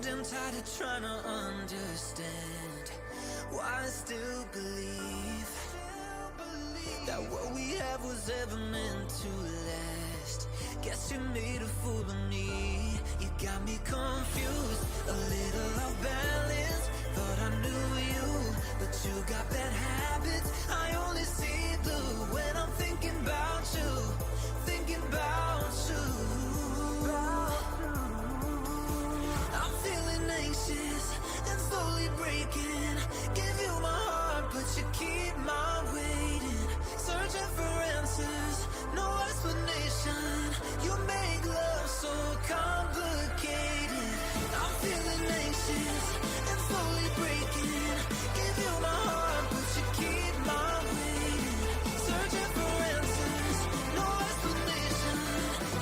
damn tired of trying to understand why I still believe that what we have was ever meant to last. Guess you made a fool of me. You got me confused, a little off balance. Thought I knew you, but you got bad habits. I only see blue when I'm thinking about you, thinking about you. I'm feeling anxious and slowly breaking. Give you my heart, but you keep my waiting. Searching for answers, no explanation. You make love so complicated. I'm feeling anxious and slowly breaking. Give you my heart, but you keep my waiting. Searching for answers, no explanation.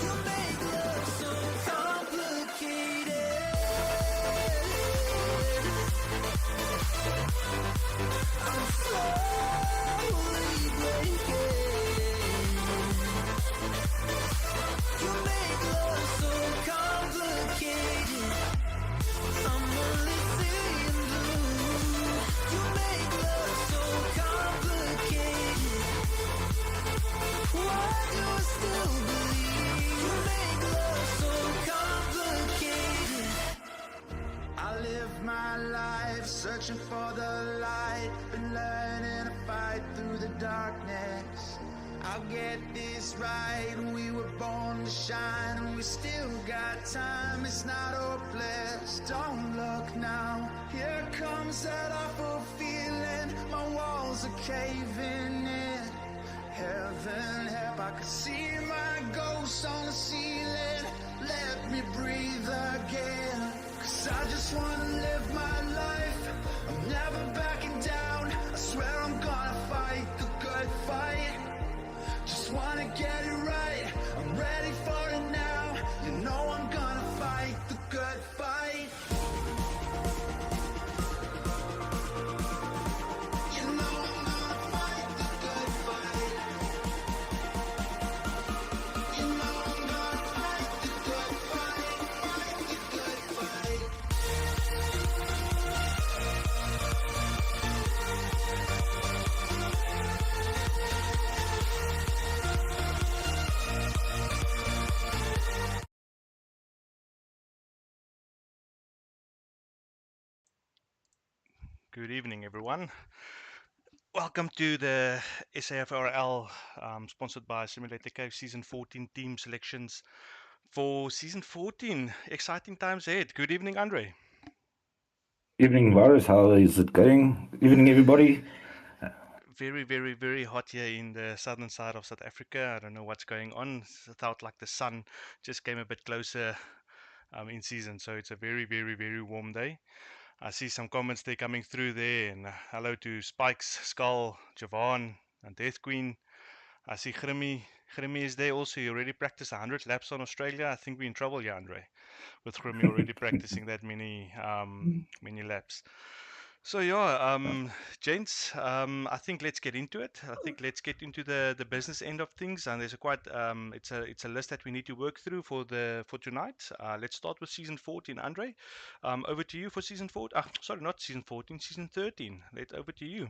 You make love so complicated. I'm slowly breaking. You make love so complicated. I'm only seeing blue. You make love so complicated. Why do I still believe you make love so complicated? I live my life searching for the light, been learning to fight through the darkness. I'll get this right, we were born to shine, and we still got time, it's not hopeless. Don't look now, here comes that awful feeling, my walls are caving in. Heaven help, I can see my ghost on the ceiling. Let me breathe again, 'cause I just wanna live my life. I'm never backing down, I swear I'm gonna fight the good fight. Just wanna get it right, I'm ready for it now. You know I'm gonna fight the good fight. You know I'm gonna fight the good fight. You know I'm gonna fight the good fight, fight the good fight. Good evening, everyone. Welcome to the SAFRL, sponsored by Simulator Cave Season 14 team selections for Season 14. Exciting times ahead. Good evening, Andre. Evening, Varus. How is it going? Evening, everybody. Very, very, very hot here in the southern side of South Africa. I don't know what's going on. It felt like the sun just came a bit closer in season, so it's a very, very, very warm day. I see some comments there coming through there, and hello to Spikes, Skull, Javon, and Death Queen. I see Grimmy. Grimmy is there also. He already practiced 100 laps on Australia. I think we're in trouble here, Andre, with Grimmy already practicing that many laps. So yeah, gents, I think let's get into it. I think let's get into the business end of things, and there's a quite it's a list that we need to work through for tonight. Let's start with season 14, Andre. Over to you for season 14. Sorry, not season 14, season 13. Over to you.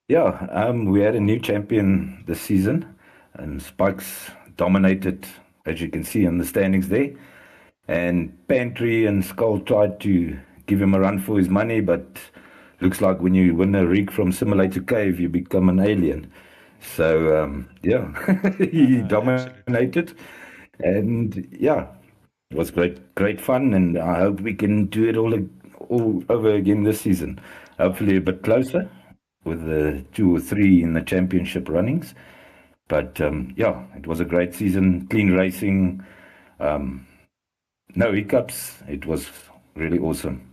Yeah, we had a new champion this season, and Spikes dominated, as you can see in the standings there. And Pantry and Skull tried to give him a run for his money, but looks like when you win a rig from Simulator Cave, you become an alien. So, yeah, he dominated. And yeah, it was great fun, and I hope we can do it all over again this season. Hopefully a bit closer with the 2 or 3 in the championship runnings. But yeah, it was a great season, clean racing, no hiccups. It was really awesome.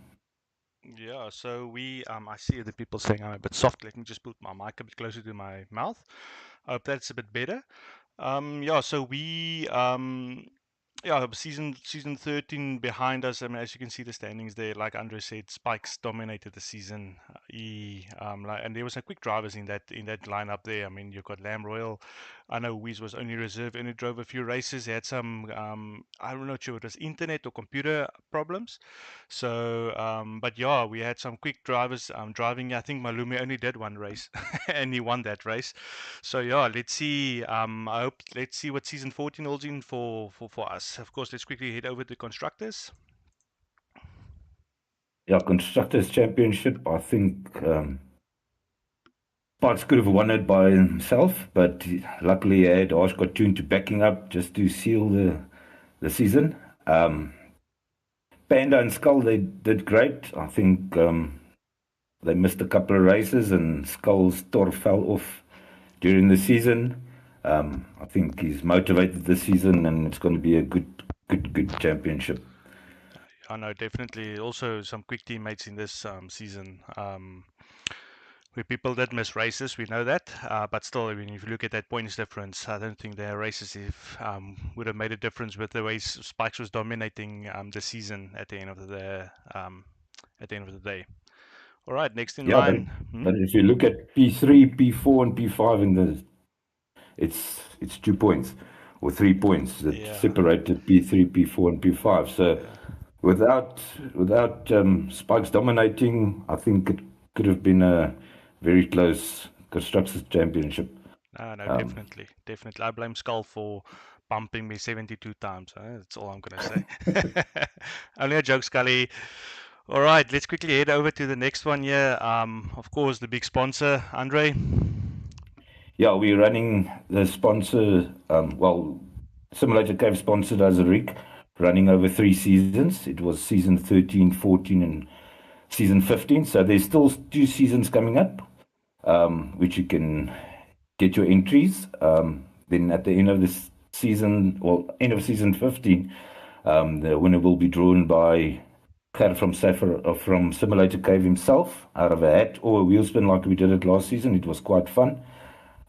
Yeah, so I see the people saying I'm a bit soft. Let me just put my mic a bit closer to my mouth. I hope that's a bit better. Yeah, so yeah, season 13 behind us. I mean, as you can see the standings there, like Andre said, Spikes dominated the season. And there were some quick drivers in that lineup there. I mean, you've got Lamb Royal, I know Wies was only reserve and he drove a few races. He had some, I'm not sure it was internet or computer problems. So, but yeah, we had some quick drivers driving. I think Malume only did one race and he won that race. So yeah, let's see. Let's see what season 14 holds in for us. Of course, let's quickly head over to constructors. Yeah, Constructors Championship, I think Potts could have won it by himself, but luckily he had Oshkosh Tune to backing up just to seal the season. Panda and Skull, they did great. I think they missed a couple of races and Skull's door fell off during the season. I think he's motivated this season and it's going to be a good championship. I know definitely also some quick teammates in this season. Where people did miss races, we know that, but still, I mean, if you look at that points difference, I don't think their races would have made a difference with the way Spikes was dominating the season at the end of the day. All right, next in Yeah, line. but if you look at P3, P4, and P5 it's 2 points or 3 points that separated P3, P4, and P5. So without Spikes dominating, I think it could have been a very close Constructors Championship. No, definitely. I blame Skull for bumping me 72 times. That's all I'm going to say. Only a joke, Scully. All right, let's quickly head over to the next one here. Of course, the big sponsor, Andre. Yeah, we're running the sponsor, Simulator Cave sponsored as a rig, running over 3 seasons. It was season 13, 14, and season 15. So there's still 2 seasons coming up, which you can get your entries. Then at the end of this season, end of season 15, the winner will be drawn by Ger from from Simulator Cave himself out of a hat or a wheel spin like we did it last season. It was quite fun.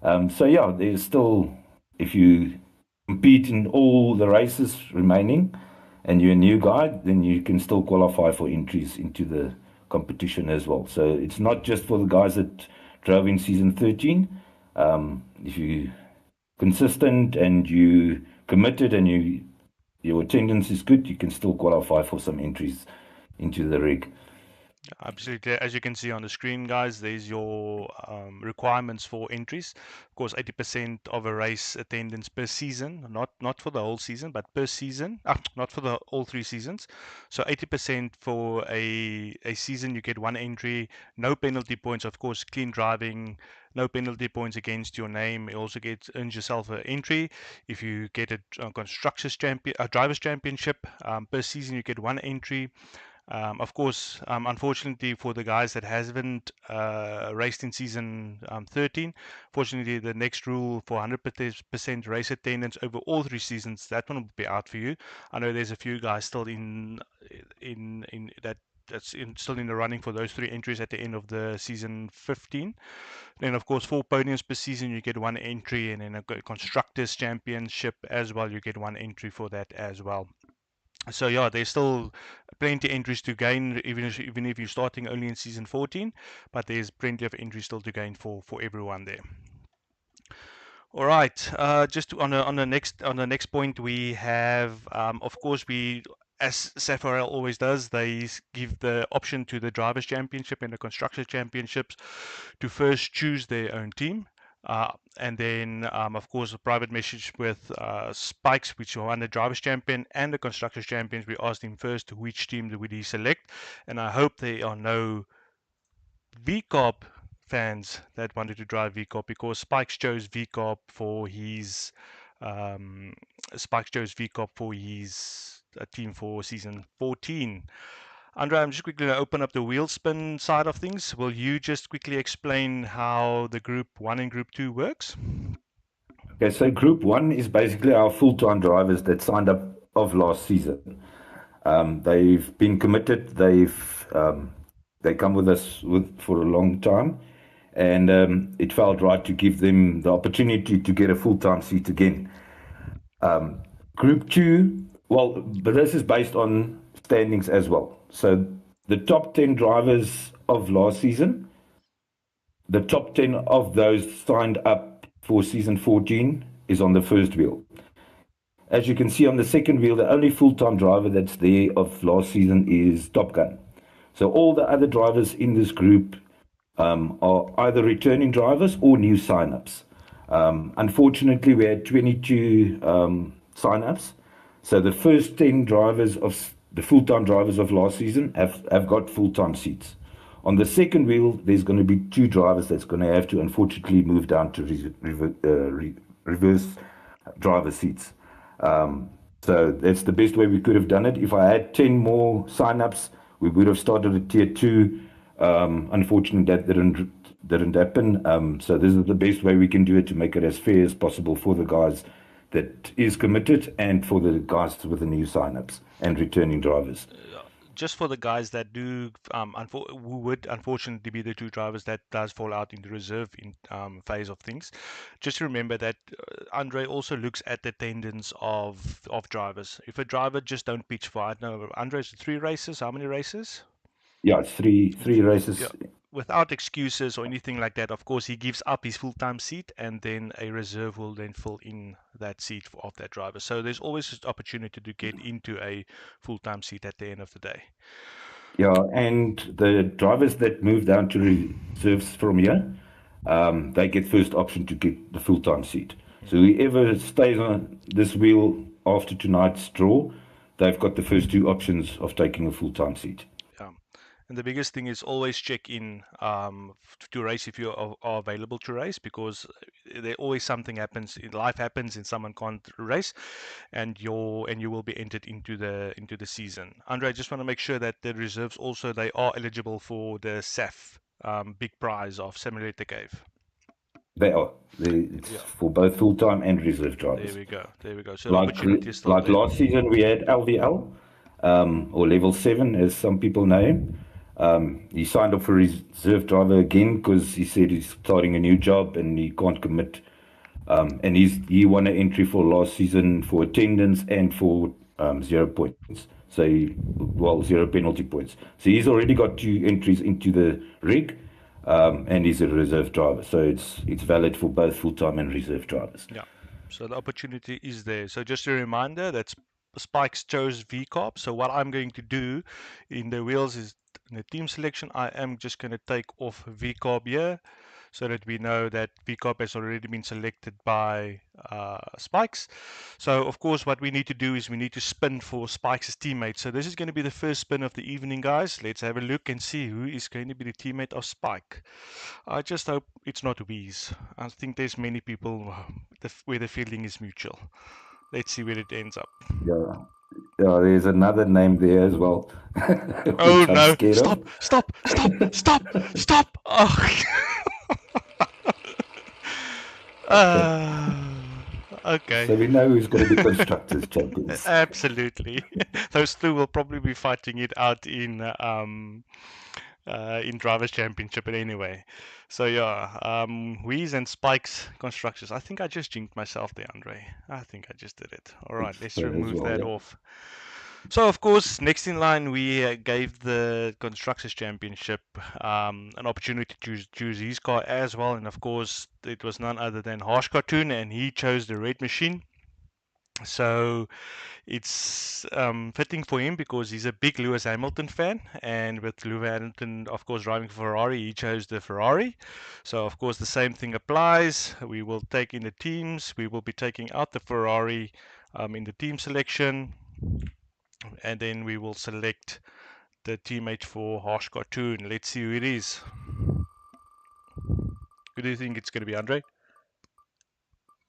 So yeah, there's still, if you compete in all the races remaining and you're a new guy, then you can still qualify for entries into the competition as well. So it's not just for the guys that drove in season 13. If you're consistent and you committed and your attendance is good, you can still qualify for some entries into the rig. Absolutely. As you can see on the screen, guys, there's your requirements for entries. Of course, 80% of a race attendance per season, not for the whole season, but per season, not for the all 3 seasons. So 80% for a season, you get 1 entry, no penalty points, of course, clean driving, no penalty points against your name. You also earns yourself an entry. If you get a drivers championship per season, you get 1 entry. Of course, unfortunately for the guys that haven't raced in season 13, fortunately the next rule for 100% race attendance over all 3 seasons, that one will be out for you. I know there's a few guys still in still in the running for those 3 entries at the end of the season 15. Then of course 4 podiums per season, you get 1 entry, and then a constructors championship as well, you get 1 entry for that as well. So yeah, there's still plenty of entries to gain, even if you're starting only in season 14, but there's plenty of entries still to gain for everyone there. All right, just on the next point, we have of course, we, as SAFRL always does, they give the option to the drivers championship and the constructors championships to first choose their own team. And then, of course, a private message with Spikes, which won the Drivers' Champion and the Constructors' Champions. We asked him first which team would he select, and I hope there are no VCOP fans that wanted to drive VCOP, because Spikes chose VCOP for his team for season 14. Andre, I'm just quickly going to open up the wheel spin side of things. Will you just quickly explain how the Group 1 and Group 2 works? Okay, so Group 1 is basically our full-time drivers that signed up of last season. They've been committed. They come with us for a long time, and it felt right to give them the opportunity to get a full-time seat again. Group 2, but this is based on standings as well. So the top 10 drivers of last season, the top 10 of those signed up for season 14 is on the first wheel. As you can see on the second wheel, the only full-time driver that's there of last season is Top Gun. So all the other drivers in this group are either returning drivers or new sign-ups. Unfortunately, we had 22 sign-ups. So the first 10 drivers of the full-time drivers of last season have got full-time seats. On the second wheel, there's going to be two drivers that's going to have to unfortunately move down to reverse driver seats. So that's the best way we could have done it. If I had 10 more sign-ups, we would have started at tier 2. Unfortunately, that didn't happen. So this is the best way we can do it to make it as fair as possible for the guys that is committed and for the guys with the new sign-ups and returning drivers. Just for the guys that do, who would unfortunately be the two drivers that does fall out in the reserve phase of things, just remember that Andre also looks at the attendance of drivers. If a driver just don't pitch for, I don't know, Andre's 3 races. How many races? Yeah, it's three races. Yeah. Without excuses or anything like that, of course, he gives up his full-time seat, and then a reserve will then fill in that seat of that driver. So there's always an opportunity to get into a full-time seat at the end of the day. Yeah, and the drivers that move down to reserves from here, they get first option to get the full-time seat. So whoever stays on this wheel after tonight's draw, they've got the first 2 options of taking a full-time seat. Yeah. And the biggest thing is always check in to race if you are available to race, because there always something happens. Life happens and someone can't race, and you will be entered into the season. Andre, I just want to make sure that the reserves also, they are eligible for the SAF big prize of Simulator Cave. They are. It's for both full-time and reserve drivers. There we go. So the opportunity is still Like there. last season, we had LVL, or level 7, as some people know him. He signed up for reserve driver again because he said he's starting a new job and he can't commit. And he won an entry for last season for attendance and for 0 points. So, 0 penalty points. So he's already got 2 entries into the rig, and he's a reserve driver. So it's valid for both full-time and reserve drivers. Yeah. So the opportunity is there. So just a reminder that Spikes chose VCOP. So what I'm going to do in the wheels is, in the team selection, I am just going to take off VCOP here, so that we know that VCOP has already been selected by Spikes. So of course what we need to do is we need to spin for Spikes' teammate. So this is going to be the first spin of the evening, guys. Let's have a look and see who is going to be the teammate of Spike. I just hope it's not Weeze. I think there's many people where the feeling is mutual. Let's see where it ends up. Yeah, there's another name there as well. Oh no! Stop! Oh. Okay. So we know who's going to be constructors champions. Absolutely. Those two will probably be fighting it out in drivers championship. But anyway, so yeah, Weeze and Spikes constructors. I think I just jinxed myself there, Andre. I think I just did it. All right, let's remove that off. So of course, next in line, we gave the Constructors Championship an opportunity to choose his car as well, and of course, it was none other than Harsh Cartoon, and he chose the red machine. So it's fitting for him because he's a big Lewis Hamilton fan, and with Lewis Hamilton, of course, driving Ferrari, he chose the Ferrari. So of course, the same thing applies. We will take in the teams. We will be taking out the Ferrari in the team selection. And then we will select the teammate for Harsh Cartoon. Let's see who it is. Who do you think it's going to be, Andre?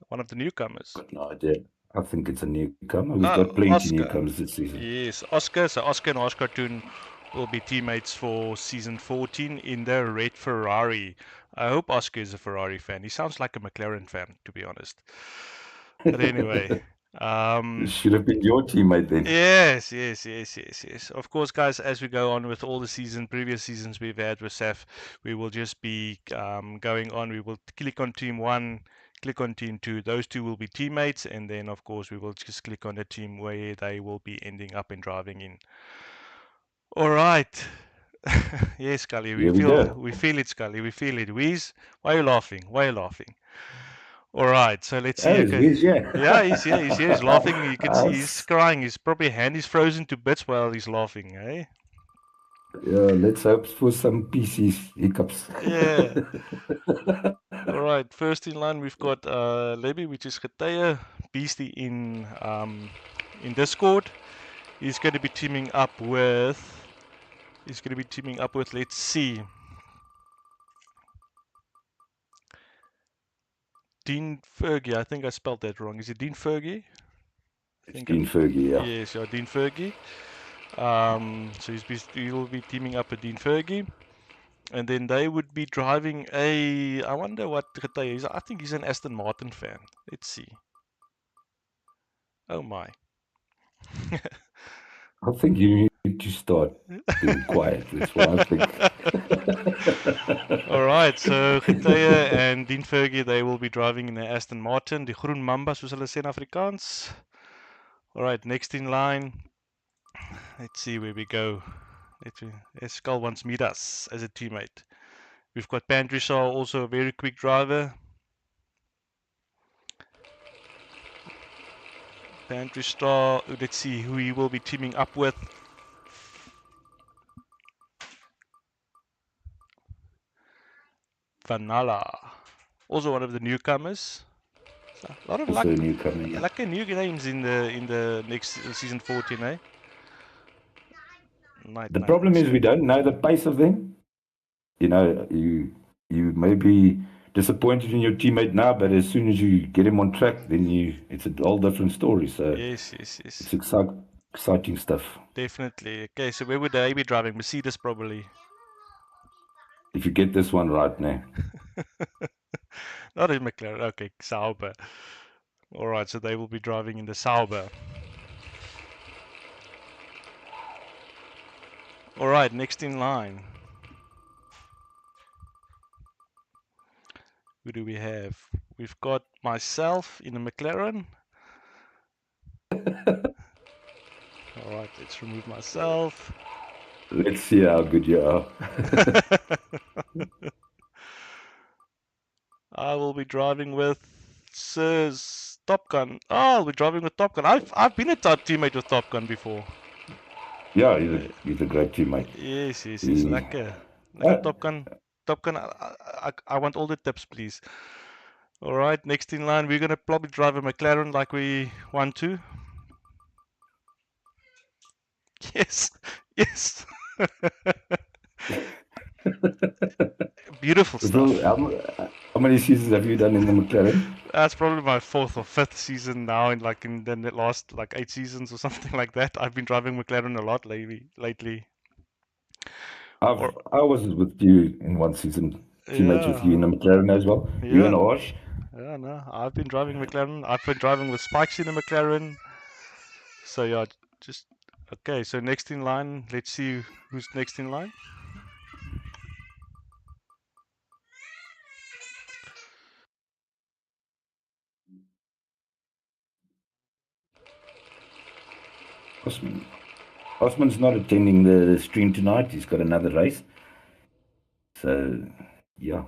One of the newcomers. Got no idea. I think it's a newcomer. We've got plenty of newcomers this season. Yes, Oscar. So Oscar and Harsh Cartoon will be teammates for season 14 in the red Ferrari. I hope Oscar is a Ferrari fan. He sounds like a McLaren fan, to be honest. But anyway. Should have been your teammate then. Yes. Of course, guys, as we go on with all the previous seasons we've had with SAF, we will just be going on. We will click on team 1, click on team 2. Those two will be teammates, and then of course we will just click on the team where they will be ending up and driving in. All right. Yes, Scully, we feel it, Scully. We feel it. Weeze, why are you laughing? All right, so let's Oh, see. he's Okay. here. Yeah, he's here. He's here. He's laughing. You can see he's Us. crying. His probably hand is frozen to bits while he's laughing, eh? Yeah, let's hope for some PCs hiccups. Yeah. All right. First in line, we've got Lebby, which is Geteye, Beastie in Discord. He's going to be teaming up with. He's going to be teaming up with. Let's see. Dean Fergie. I think I spelled that wrong. Is it Dean Fergie? I It's think. Dean Fergie, yeah. Yes, yeah, Dean Fergie. So he will be teaming up with Dean Fergie. And then they would be driving a. I wonder what Geteye is. I think he's an Aston Martin fan. Let's see. Oh my. I think you need to start being quiet. That's what I think. All right, so Geteye and Dean Fergie, they will be driving in the Aston Martin, die Groen Mamba, soos hulle sê in Afrikaans. All right, next in line. Let's see where we go. Escal wants Midas as a teammate. We've got Pandrishaw, also a very quick driver. Pandrishaw, let's see who he will be teaming up with. Vanala, also one of the newcomers. So, a lot of luck, Also a newcomer, yeah. lucky new names in the next season 14, eh? The problem is we don't know the pace of them. You know, you may be disappointed in your teammate now, but as soon as you get him on track, then it's a whole different story. So Yes. it's exciting stuff. Definitely. Okay, so where would they be driving? Mercedes probably. If you get this one right now. Not in McLaren. Okay, Sauber. All right, so they will be driving in the Sauber. All right, next in line. Who do we have? We've got myself in a McLaren. All right, let's remove myself. Let's see how good you are. I will be driving with Sir's Top Gun. Oh, I'll be driving with Top Gun. I've been a teammate with Top Gun before. Yeah, he's a great teammate. Yes. He, Lekker. uh, Top Gun. Top Gun. I want all the tips, please. All right, next in line, we're gonna probably drive a McLaren like we want to. Yes. Beautiful stuff. How many seasons have you done in the McLaren? That's probably my fourth or fifth season now, in the last 8 seasons or something like that. I've been driving McLaren a lot lately. I was with you in one season, teammates with you in the McLaren as well. You and Osh. Yeah, no, I've been driving McLaren. I've been driving with Spikes in a McLaren. So yeah, just okay. So next in line, let's see who's next in line. Osman's not attending the stream tonight. He's got another race. So, yeah.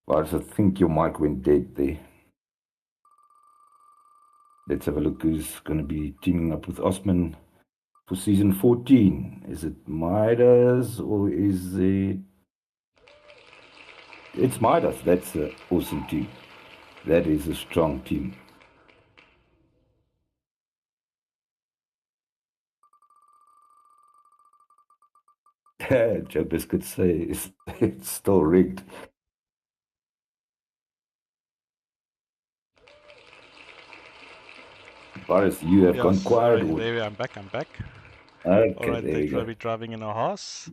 Well, I think your mic went dead there. Let's have a look who's going to be teaming up with Osman for season 14. Is it Midas or is it... It's Midas. That's an awesome team. That is a strong team. Joe Biscuit say it's still rigged. Boris, you have gone quiet. There I'm back. Okay, all right, there we go. Be driving in a horse.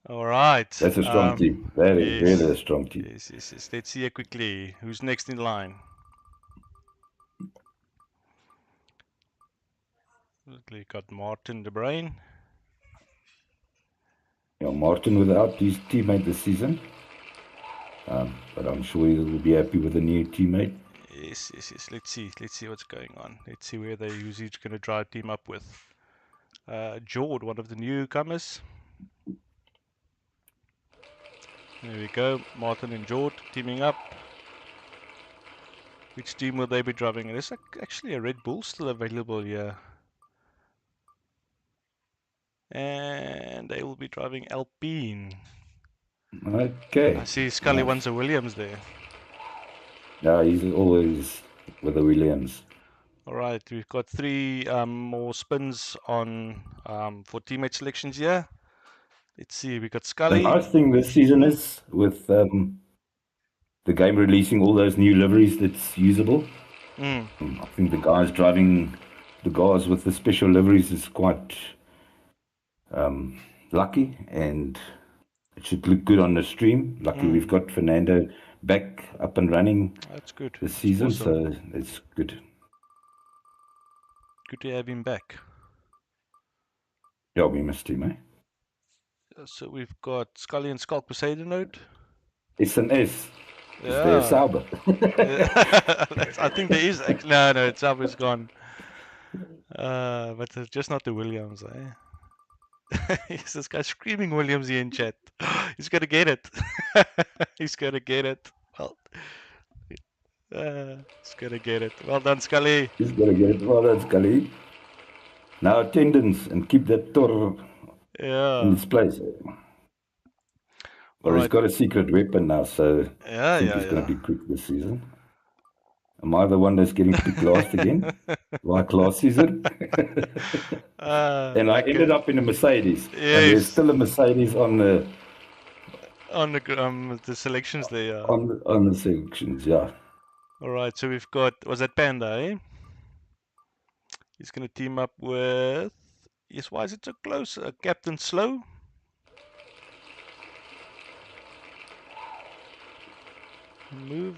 All right. That's a strong team. That is really a strong team. Yes. Let's see quickly. Who's next in line? We got Martin De Bruin. Yeah, Martin without his teammate this season. But I'm sure he will be happy with a new teammate. Yes. Let's see what's going on. Let's see who's each going to drive team up with. Jord, one of the newcomers. There we go. Martin and Jord teaming up. Which team will they be driving? There's actually a Red Bull still available here. And they will be driving Alpine. Okay. I see Scully Nice. wants a Williams there. Yeah, he's always with the Williams. All right, we've got 3 more spins on for teammate selections here. Let's see, we got The Scully. nice thing this season is with the game releasing all those new liveries that's usable. Mm. I think the guys driving the cars with the special liveries is quite lucky, and it should look good on the stream. Lucky we've got Fernando back up and running That's good. this That's season, awesome. so it's good. Good to have him back. Yeah, we missed him, eh? So we've got Scully and Skulk Poseidon out. It's an S. Is there a Yeah. Sauber? I think there is. No, Sauber's gone. But it's just not the Williams, eh? Yes, this guy screaming Williams here in chat. He's gonna get it. He's gonna get it. Well, he's gonna get it. Well done, Scully. He's gonna get it. Well, that's Kali. Now attendance and keep that Tor in its place. Well, he's got a secret weapon now, so I think he's going to be quick this season. Am I the one that's getting picked last again? Like last season? And I ended up in a Mercedes. Yes. And there's still a Mercedes on the selections there. On the selections, yeah. All right, so we've got, was that Panda, eh? He's going to team up with, yes, why is it so close? Captain Slow. Move.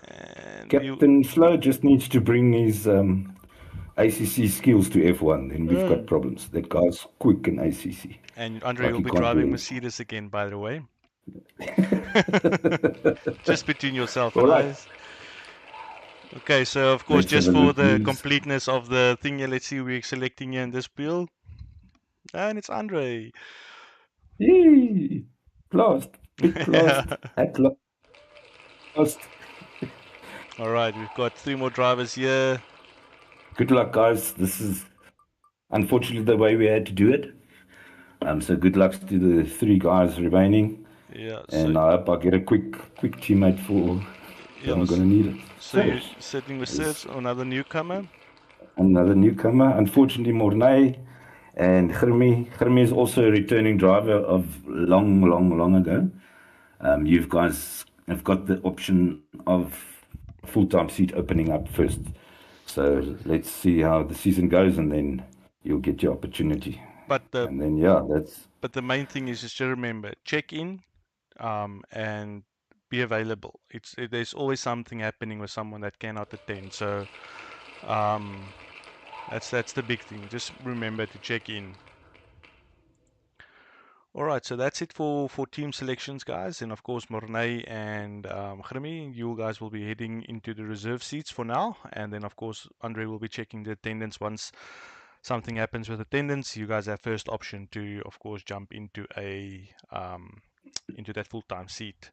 And Captain Slow just needs to bring his ACC skills to F1, then we've got problems. That guy's quick in ACC. And Andre will be driving Mercedes again, by the way. Just between yourself and I. Okay, so of course, just for the completeness of the thing here, let's see, we're selecting here in this build. And it's Andre. Yay! Lost. Big lost. At lost. All right, we've got 3 more drivers here. Good luck, guys. This is unfortunately the way we had to do it. So good luck to the 3 guys remaining. Yeah. And I hope I get a quick teammate for. I'm going to need it. So you're sitting with Serge, another newcomer? Another newcomer. Unfortunately, Mornay and Germi. Germi is also a returning driver of long ago. You guys have got the option of a full-time seat opening up first. So let's see how the season goes, and then you'll get your opportunity. But the main thing is just to remember, check in, and be available. There's always something happening with someone that cannot attend. So that's the big thing. Just remember to check in. All right, so that's it for team selections, guys. And of course, Mornay and Germi, you guys will be heading into the reserve seats for now. And then, of course, Andre will be checking the attendance. Once something happens with attendance, you guys have first option to, of course, jump into into that full-time seat.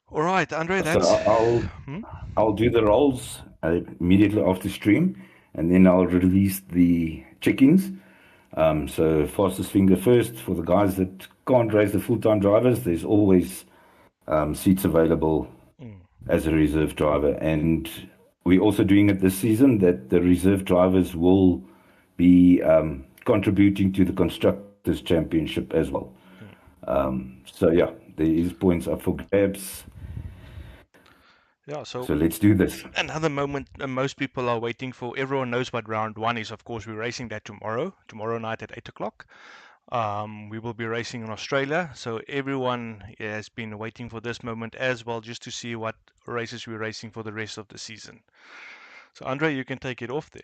All right, Andre, that's... So I'll do the rolls immediately after stream, and then I'll release the check-ins. So fastest finger first for the guys that can't raise the full-time drivers. There's always seats available as a reserve driver, and we're also doing it this season that the reserve drivers will be contributing to the Constructors' Championship as well. So yeah, there is points up for grabs. Yeah, so let's do this. Another moment most people are waiting for. Everyone knows what round 1 is. Of course, we're racing that tomorrow night at 8 o'clock. We will be racing in Australia. So everyone has been waiting for this moment as well, just to see what races we're racing for the rest of the season. So Andre, you can take it off there.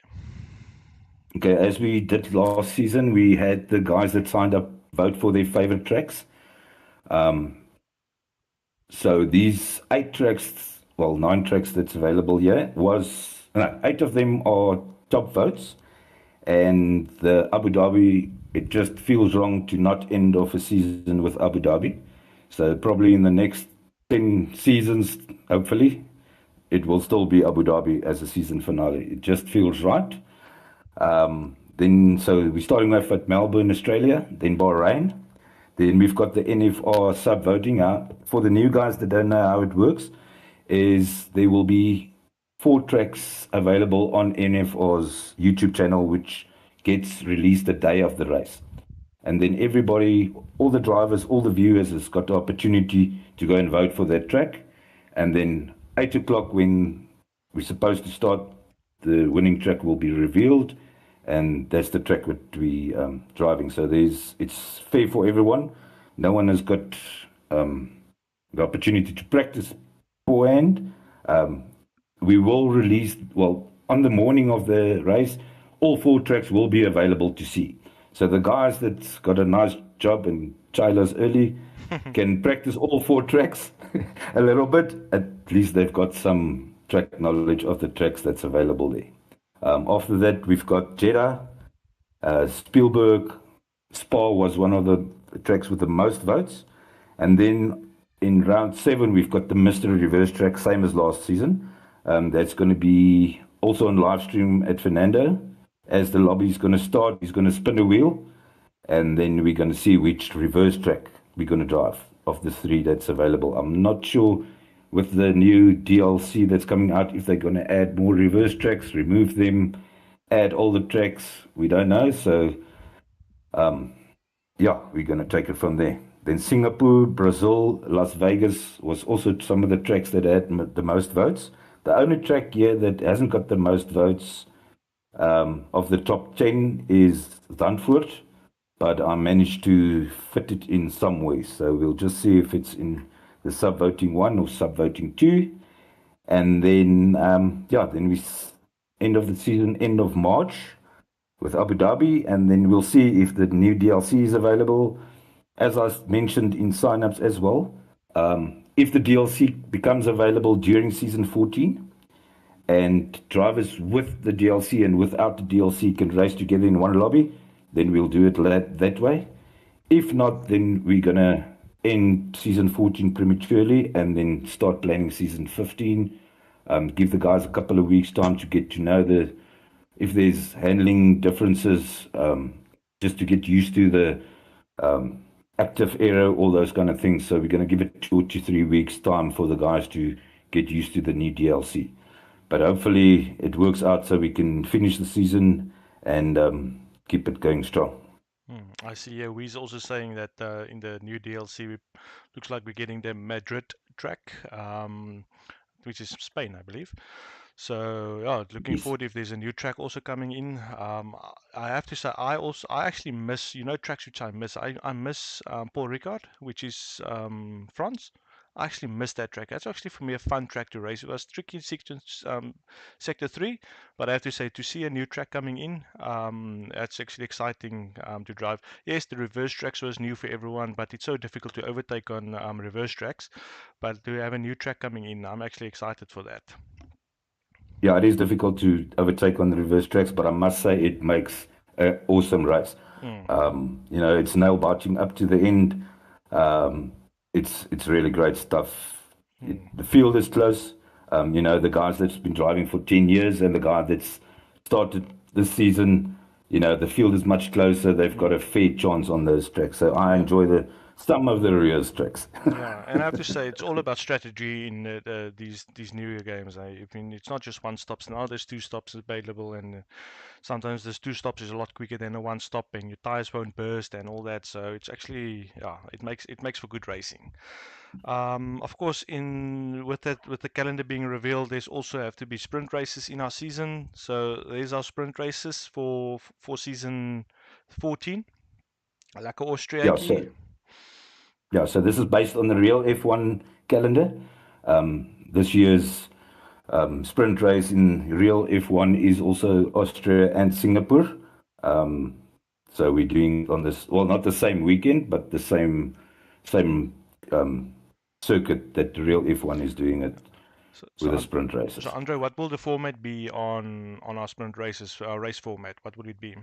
Okay, as we did last season, we had the guys that signed up vote for their favorite tracks. So these 8 tracks, 9 tracks that's available here, 8 of them are top votes. And the Abu Dhabi, it just feels wrong to not end off a season with Abu Dhabi. So probably in the next 10 seasons, hopefully, it will still be Abu Dhabi as a season finale. It just feels right. So we're starting off at Melbourne, Australia, then Bahrain. Then we've got the NFR sub-voting. For the new guys that don't know how it works, is there will be 4 tracks available on NFR's YouTube channel, which gets released the day of the race. And then everybody, all the drivers, all the viewers has got the opportunity to go and vote for that track. And then 8 o'clock when we're supposed to start, the winning track will be revealed. And that's the track that we driving. So it's fair for everyone. No one has got the opportunity to practice beforehand. We will release, on the morning of the race, all 4 tracks will be available to see. So the guys that's got a nice job and trailers early can practice all 4 tracks a little bit. At least they've got some track knowledge of the tracks that's available there. After that, we've got Jeddah, Spielberg. Spa was one of the tracks with the most votes. And then in round 7, we've got the mystery reverse track, same as last season. That's going to be also on live stream at Fernando. As the lobby is going to start, he's going to spin a wheel. And then we're going to see which reverse track we're going to drive of the 3 that's available. I'm not sure with the new DLC that's coming out if they're going to add more reverse tracks, remove them, add all the tracks. We don't know. So, we're going to take it from there. Then Singapore, Brazil, Las Vegas was also some of the tracks that had the most votes. The only track here that hasn't got the most votes of the top 10 is Zandvoort, but I managed to fit it in some way. So we'll just see if it's in the sub-voting 1 or sub-voting 2. And then, then we end of the season, end of March with Abu Dhabi. And then we'll see if the new DLC is available. As I mentioned in sign-ups as well, if the DLC becomes available during season 14, and drivers with the DLC and without the DLC can race together in one lobby, then we'll do it that way. If not, then we're going to end season 14 prematurely and then start planning season 15. Give the guys a couple of weeks time to get to know if there's handling differences, just to get used to the active era, all those kind of things. So we're going to give it 2 to 3 weeks time for the guys to get used to the new DLC. But hopefully it works out so we can finish the season and keep it going strong. I see. Yeah, Wee's also saying that in the new DLC, looks like we're getting the Madrid track, which is Spain, I believe. So looking Yes. forward if there's a new track also coming in. I have to say I actually miss tracks which I miss. I miss Paul Ricard, which is France. I actually missed that track. That's actually for me a fun track to race. It was tricky in sector 3, but I have to say to see a new track coming in, that's actually exciting to drive. Yes, the reverse tracks was new for everyone, but it's so difficult to overtake on reverse tracks. But to have a new track coming in, I'm actually excited for that. Yeah, it is difficult to overtake on the reverse tracks, but I must say it makes an awesome race. It's nail biting up to the end. It's really great stuff. The field is close. The guys that's been driving for 10 years and the guy that's started this season, the field is much closer. They've got a fair chance on those tracks. So I enjoy some of the reverse tracks. Yeah, and I have to say it's all about strategy in these newer games. I mean, it's not just one stops. Now there's 2 stops available, and sometimes there's 2 stops is a lot quicker than a 1 stop, and your tires won't burst and all that. So it's actually it makes for good racing. Of course, with the calendar being revealed, there's also have to be sprint races in our season. So there's our sprint races for season 14, like Austria. So this is based on the real F1 calendar. This year's sprint race in real F1 is also Austria and Singapore. So we're doing on this, not the same weekend, but the same circuit that the real F1 is doing it with the sprint races. So Andre, what will the format be on our sprint races, our race format? What will it be?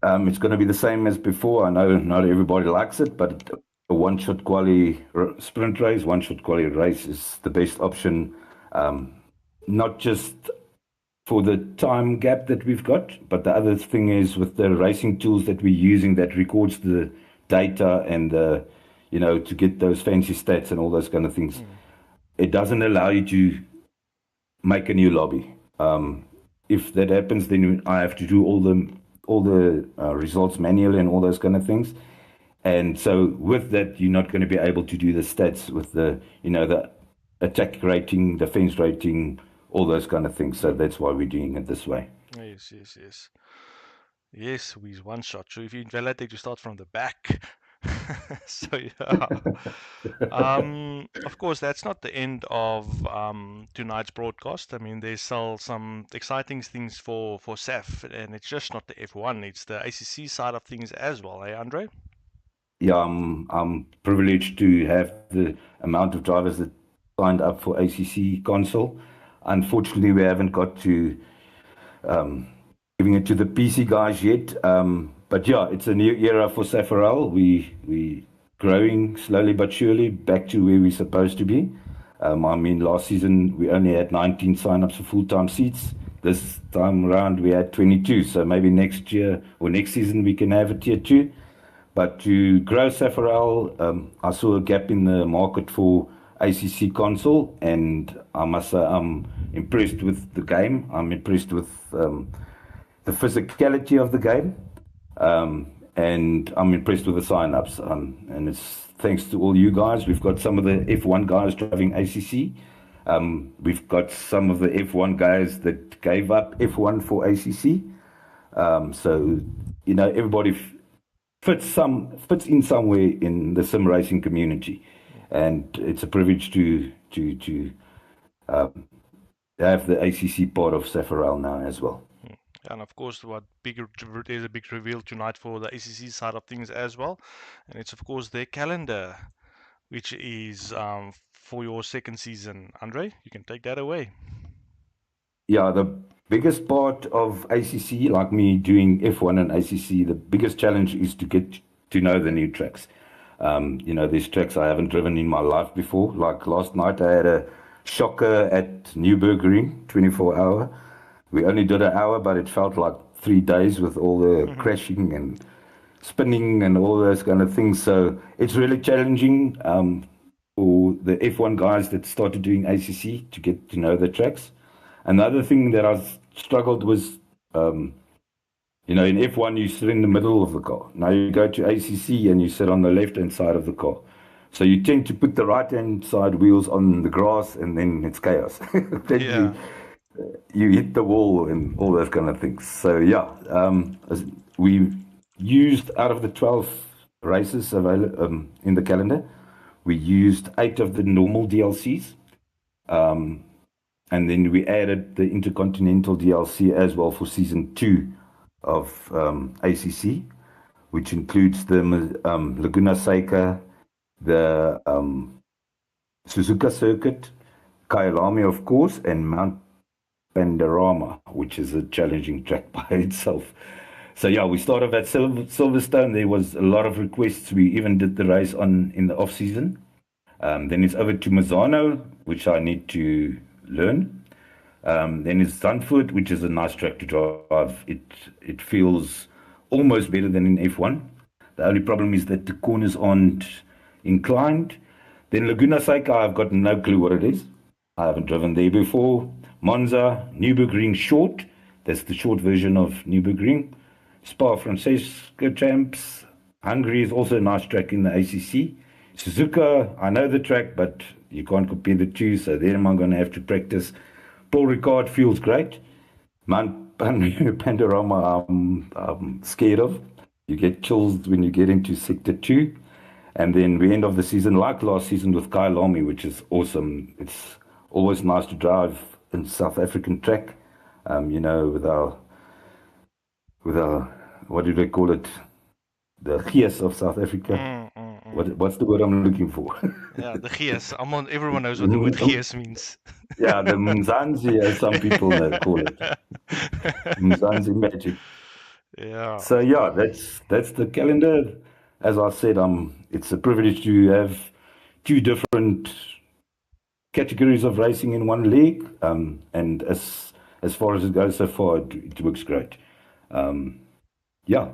It's going to be the same as before. I know not everybody likes it, but a one-shot quali sprint race, one-shot quali race is the best option. not just for the time gap that we've got, but the other thing is with the racing tools that we're using that records the data and to get those fancy stats and all those kind of things. It doesn't allow you to make a new lobby. If that happens, then I have to do all the results manually and all those kind of things. And so with that, you're not going to be able to do the stats with the attack rating, defense rating, all those kind of things. So that's why we're doing it this way. Yes, yes, yes. Yes, with one shot. So if you invalidate, you start from the back. So yeah. Of course, that's not the end of tonight's broadcast. I mean, there's still some exciting things for SAF, and it's just not the F1, it's the ACC side of things as well, eh, Andre? Yeah, I'm privileged to have the amount of drivers that signed up for ACC console. Unfortunately, we haven't got to giving it to the PC guys yet. But yeah, it's a new era for SAFRL. We growing slowly but surely back to where we're supposed to be. I mean, last season we only had 19 sign-ups for full-time seats. This time around we had 22. So maybe next year or next season we can have a tier 2. But to grow SAFRL, I saw a gap in the market for ACC console, and I must say I'm impressed with the game. I'm impressed with the physicality of the game, and I'm impressed with the sign-ups. And it's thanks to all you guys. We've got some of the F1 guys driving ACC. We've got some of the F1 guys that gave up F1 for ACC. So, everybody fits in somewhere in the sim racing community, and it's a privilege to have the ACC part of SAFRL now as well. And of course, there's a big reveal tonight for the ACC side of things as well, and it's of course their calendar, which is for your second season. Andre, you can take that away. Yeah, the biggest part of ACC, like me doing F1 and ACC, the biggest challenge is to get to know the new tracks. There's tracks I haven't driven in my life before. Like last night, I had a shocker at Nürburgring, 24-hour. We only did an hour, but it felt like 3 days with all the crashing and spinning and all those kind of things. So it's really challenging for the F1 guys that started doing ACC to get to know the tracks. Another thing that I struggled was, in F1 you sit in the middle of the car. Now you go to ACC and you sit on the left-hand side of the car. So you tend to put the right-hand side wheels on the grass, and then it's chaos. Then Yeah. you hit the wall and all those kind of things. So yeah, we used, out of the 12 races available in the calendar, we used 8 of the normal DLCs. And then we added the Intercontinental DLC as well for Season 2 of ACC, which includes the Laguna Seca, the Suzuka Circuit, Kyalami, of course, and Mount Panorama, which is a challenging track by itself. So yeah, we started at Silverstone. There was a lot of requests. We even did the race in the off season. Then it's over to Mazzano, which I need to learn. Then it's Zandvoort, which is a nice track to drive. It feels almost better than in F1. The only problem is that the corners aren't inclined. Then Laguna Seca, I've got no clue what it is. I haven't driven there before. Monza, Nürburgring Short. That's the short version of Nürburgring. Spa-Francorchamps. Hungary is also a nice track in the ACC. Suzuka, I know the track, but you can't compare the two, so there I'm going to have to practice. Paul Ricard feels great. Mount Panorama, I'm scared of. You get chills when you get into Sector 2. And then we end off the season like last season with Kyalami, which is awesome. It's always nice to drive in South African track, with our, what do they call it? The gees of South Africa. What's the word I'm looking for? Yeah, the gees. Everyone knows what the word gees means. Yeah, the Mzansi, as some people call it. Mzansi magic. Yeah. So yeah, that's the calendar. As I said, it's a privilege to have 2 different categories of racing in one league, and as far as it goes so far, it works great. Yeah,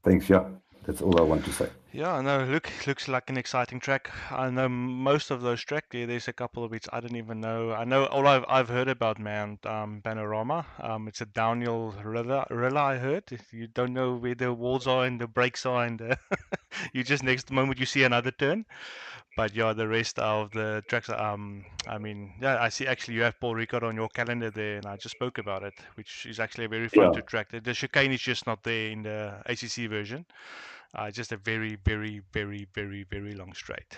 thanks. Yeah, that's all I want to say. Yeah, no, looks like an exciting track. I know most of those tracks. There's a couple of which I didn't even know. I know all I've heard about, man. Panorama. It's a downhill rilla. I heard. You don't know where the walls are and the brakes are, and you just next moment you see another turn. But yeah, the rest of the tracks. I mean, yeah, I see. Actually, you have Paul Ricard on your calendar there, and I just spoke about it, which is actually very fun Yeah, to track. The chicane is just not there in the ACC version. Just a very, very, very, very, very long straight.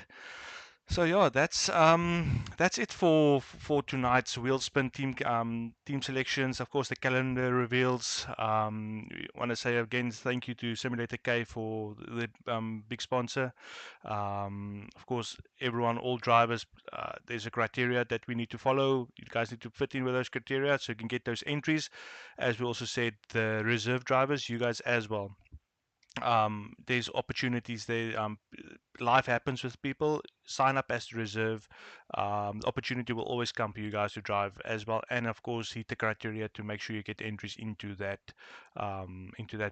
So yeah, that's it for tonight's wheel spin team selections. Of course, the calendar reveals. Want to say again, thank you to Simulator K for the big sponsor. Of course, everyone, all drivers, there's a criteria that we need to follow. You guys need to fit in with those criteria so you can get those entries. As we also said, the reserve drivers, you guys as well. There's opportunities there. Life happens with people. Sign up as reserve. Opportunity will always come for you guys to drive as well, and of course hit the criteria to make sure you get entries into that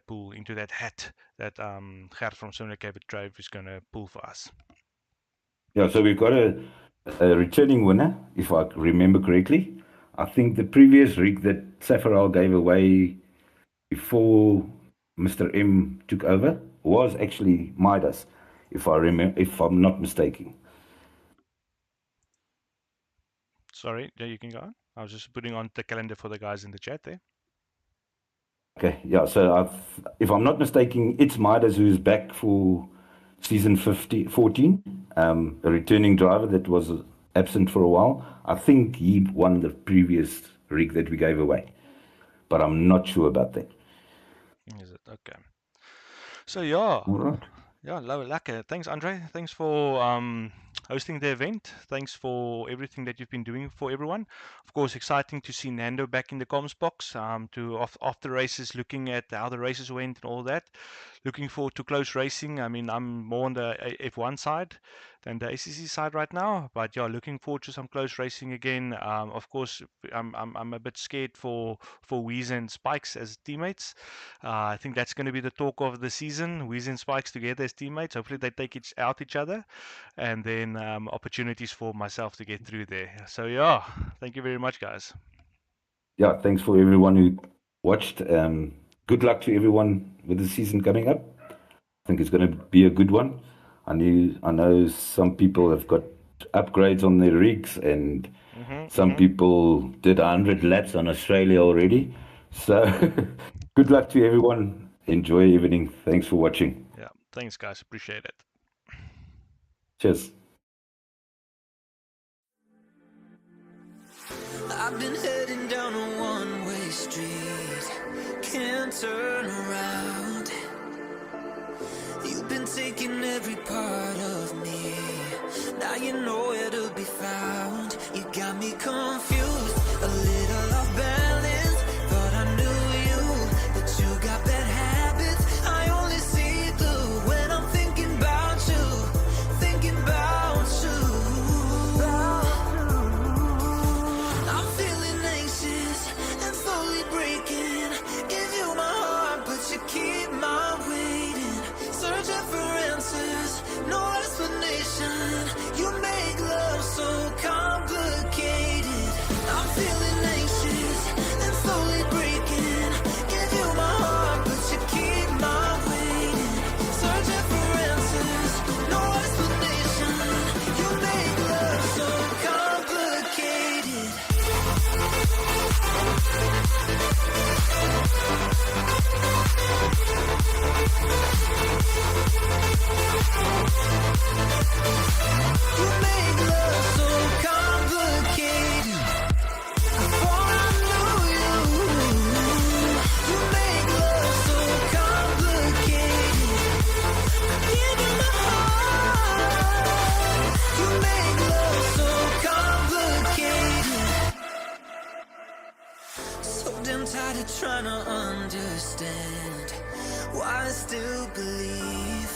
pool, into that hat that Gert from Similar Cape Drive is going to pull for us. Yeah, so we've got a returning winner, if I remember correctly. I think the previous rig that SAFRL gave away before Mr. M took over was actually Midas, if I'm not mistaken. Sorry, yeah, you can go on. I was just putting on the calendar for the guys in the chat there. Okay, yeah, so if I'm not mistaken, it's Midas who's back for season 14, a returning driver that was absent for a while. I think he won the previous rig that we gave away, but I'm not sure about that. Is it? Okay. So yeah. All right. Yeah, lekker. Thanks, Andre. Thanks for hosting the event. Thanks for everything that you've been doing for everyone. Of course, exciting to see Nando back in the comms box. After races, looking at how the races went and all that. Looking forward to close racing. I mean, I'm more on the F1 side than the ACC side right now, but yeah, looking forward to some close racing again. Of course, I'm a bit scared for Weeze and Spikes as teammates. I think that's going to be the talk of the season. Weeze and Spikes together as teammates. Hopefully they take out each other, and then opportunities for myself to get through there. So yeah, thank you very much, guys. Yeah, thanks for everyone who watched. Good luck to everyone with the season coming up. I think it's going to be a good one. I know some people have got upgrades on their rigs, and some people did 100 laps on Australia already. So good luck to everyone. Enjoy evening. Thanks for watching. Yeah, thanks, guys. Appreciate it. Cheers. I've been heading down a one-way street, can't turn around. You've been taking every part of me, now you know where to be found. You got me confused, a little off balance. Thought I knew you, but you got bad habits. I only see through when I'm thinking about you, thinking about you. I'm feeling anxious and slowly breaking. Give you my heart, but you keep my waiting. Searching for answers, no explanation. You make love so complicated. I'm feeling anxious and slowly breaking. Give you my heart, but you keep my waiting. Searching for answers, no explanation. You make love so complicated. You make love so complicated. Before I knew you, you make love so complicated. I give you my heart. You make love so complicated. So damn tired of trying to understand why I still believe